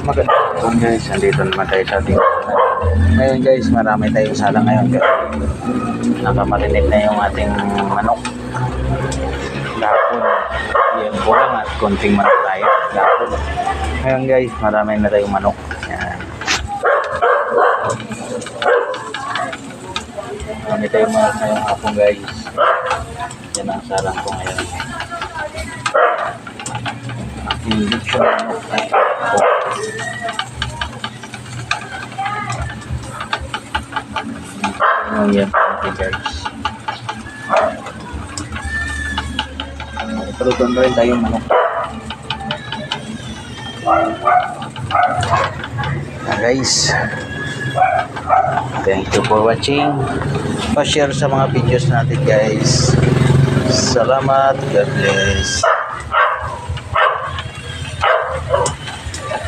Magandang hapon guys, nandito naman tayo sa ating ngayon guys, marami tayong salang ngayon guys. Nakamarinate na yung ating manok. Gapon, yan po lang at konting manok tayo. Gapon. Ngayon guys, marami na tayong manok. Yan. Marami tayong manok ngayong hapon guys. Yan ang salang ko ngayon. Hindi siya manok na ito. Yan po guys. Ipulutan rin tayo manok. Guys, thank you for watching. Pa-share sa mga videos natin guys. Salamat. God bless.